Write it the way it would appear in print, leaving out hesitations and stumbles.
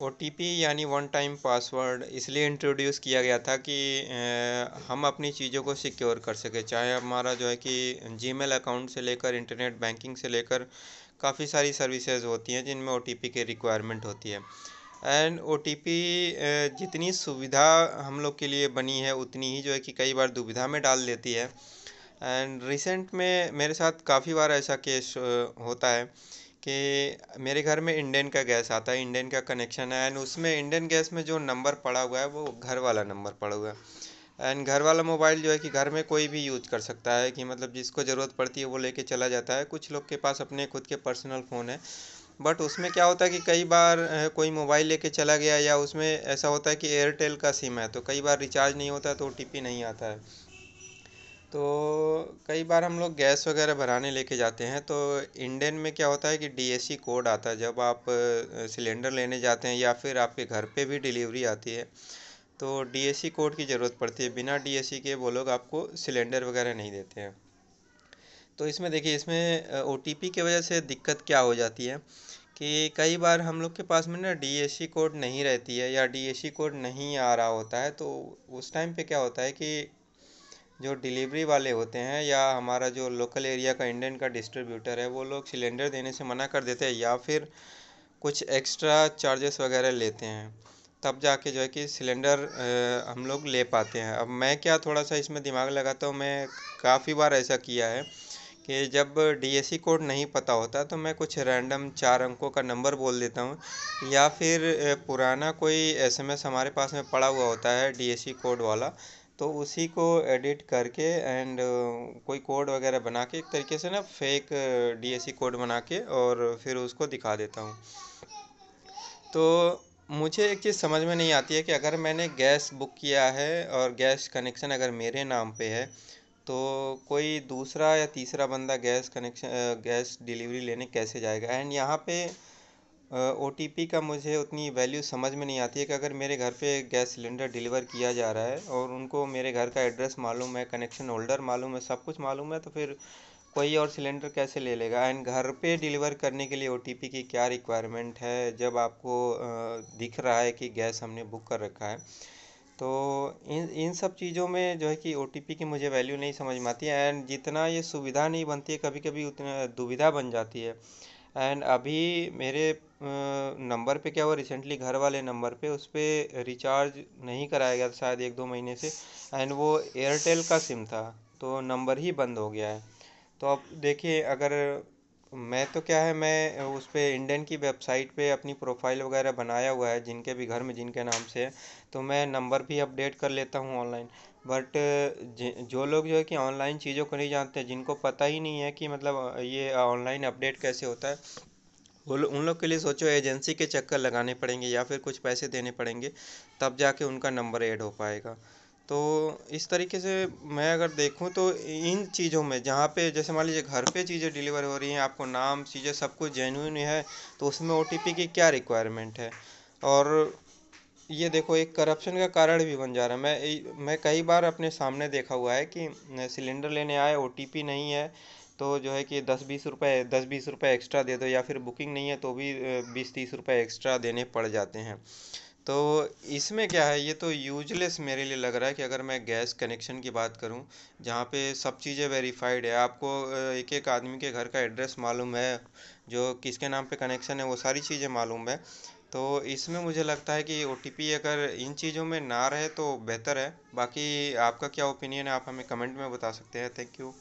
OTP यानी one time password इसलिए introduce किया गया था कि हम अपनी चीज़ों को सिक्योर कर सकें, चाहे हमारा जो है कि जीमेल अकाउंट से लेकर इंटरनेट बैंकिंग से लेकर काफ़ी सारी सर्विसेज होती हैं जिनमें ओटीपी की रिक्वायरमेंट होती है। एंड ओटीपी जितनी सुविधा हम लोग के लिए बनी है उतनी ही जो है कि कई बार दुविधा में डाल देती है। एंड रिसेंट में मेरे साथ काफ़ी बार ऐसा केस होता है कि मेरे घर में इंडेन का गैस आता है, इंडेन का कनेक्शन है एंड उसमें इंडेन गैस में जो नंबर पड़ा हुआ है वो घर वाला नंबर पड़ा हुआ है। एंड घर वाला मोबाइल जो है कि घर में कोई भी यूज कर सकता है, कि मतलब जिसको ज़रूरत पड़ती है वो लेके चला जाता है। कुछ लोग के पास अपने खुद के पर्सनल फ़ोन है, बट उसमें क्या होता है कि कई बार कोई मोबाइल लेके चला गया, या उसमें ऐसा होता है कि एयरटेल का सिम है तो कई बार रिचार्ज नहीं होता है तो ओटीपी नहीं आता है। तो कई बार हम लोग गैस वगैरह भराने लेके जाते हैं तो इंडेन में क्या होता है कि डीएससी कोड आता है जब आप सिलेंडर लेने जाते हैं या फिर आपके घर पे भी डिलीवरी आती है, तो डीएससी कोड की ज़रूरत पड़ती है। बिना डीएससी के वो लोग आपको सिलेंडर वगैरह नहीं देते हैं। तो इसमें देखिए, इसमें ओटीपी की वजह से दिक्कत क्या हो जाती है कि कई बार हम लोग के पास में ना डीएससी कोड नहीं रहती है या डीएससी कोड नहीं आ रहा होता है, तो उस टाइम पे क्या होता है कि जो डिलीवरी वाले होते हैं या हमारा जो लोकल एरिया का इंडियन का डिस्ट्रीब्यूटर है वो लोग सिलेंडर देने से मना कर देते हैं या फिर कुछ एक्स्ट्रा चार्जेस वगैरह लेते हैं। तब जाके जो है कि सिलेंडर हम लोग ले पाते हैं। अब मैं क्या थोड़ा सा इसमें दिमाग लगाता हूँ, मैं काफ़ी बार ऐसा किया है कि जब डीएससी कोड नहीं पता होता तो मैं कुछ रैंडम 4 अंकों का नंबर बोल देता हूँ, या फिर पुराना कोई एसएमएस हमारे पास में पड़ा हुआ होता है डीएससी कोड वाला, तो उसी को एडिट करके एंड कोई कोड वगैरह बना के, एक तरीके से ना फेक डीएससी कोड बना के और फिर उसको दिखा देता हूँ। तो मुझे एक चीज़ समझ में नहीं आती है कि अगर मैंने गैस बुक किया है और गैस कनेक्शन अगर मेरे नाम पे है, तो कोई दूसरा या तीसरा बंदा गैस डिलीवरी लेने कैसे जाएगा। एंड यहाँ पे ओटीपी का मुझे उतनी वैल्यू समझ में नहीं आती है कि अगर मेरे घर पे गैस सिलेंडर डिलीवर किया जा रहा है और उनको मेरे घर का एड्रेस मालूम है, कनेक्शन होल्डर मालूम है, सब कुछ मालूम है, तो फिर कोई और सिलेंडर कैसे ले लेगा। एंड घर पे डिलीवर करने के लिए ओटीपी की क्या रिक्वायरमेंट है जब आपको दिख रहा है कि गैस हमने बुक कर रखा है। तो इन इन सब चीज़ों में जो है कि ओटीपी की मुझे वैल्यू नहीं समझ में आती है। एंड जितना ये सुविधा नहीं बनती है, कभी कभी उतना दुविधा बन जाती है। एंड अभी मेरे नंबर पे क्या हुआ, रिसेंटली घर वाले नंबर पे उस पर रिचार्ज नहीं कराया गया था शायद 1-2 महीने से, एंड वो एयरटेल का सिम था, तो नंबर ही बंद हो गया है। तो अब देखिए, अगर मैं तो क्या है, मैं उस पे इंडियन की वेबसाइट पे अपनी प्रोफाइल वगैरह बनाया हुआ है जिनके भी घर में जिनके नाम से है, तो मैं नंबर भी अपडेट कर लेता हूँ ऑनलाइन। बट जो लोग जो है कि ऑनलाइन चीज़ों को नहीं जानते, जिनको पता ही नहीं है कि मतलब ये ऑनलाइन अपडेट कैसे होता है, उन लोग के लिए सोचो एजेंसी के चक्कर लगाने पड़ेंगे या फिर कुछ पैसे देने पड़ेंगे, तब जाके उनका नंबर ऐड हो पाएगा। तो इस तरीके से मैं अगर देखूं तो इन चीज़ों में जहाँ पे जैसे मान लीजिए घर पे चीज़ें डिलीवर हो रही हैं, आपको नाम चीज़ें सब कुछ जेन्युइन है, तो उसमें ओटीपी की क्या रिक्वायरमेंट है। और ये देखो, एक करप्शन का कारण भी बन जा रहा है। मैं कई बार अपने सामने देखा हुआ है कि सिलेंडर लेने आए, ओटीपी नहीं है, तो जो है कि 10-20 रुपए एक्स्ट्रा दे दो, या फिर बुकिंग नहीं है तो भी 20-30 रुपए एक्स्ट्रा देने पड़ जाते हैं। तो इसमें क्या है, ये तो यूजलेस मेरे लिए लग रहा है कि अगर मैं गैस कनेक्शन की बात करूं जहाँ पे सब चीज़ें वेरीफाइड है, आपको एक एक आदमी के घर का एड्रेस मालूम है, जो किसके नाम पे कनेक्शन है वो सारी चीज़ें मालूम है, तो इसमें मुझे लगता है कि ओटीपी अगर इन चीज़ों में ना रहे तो बेहतर है। बाकी आपका क्या ओपिनियन है, आप हमें कमेंट में बता सकते हैं। Thank you.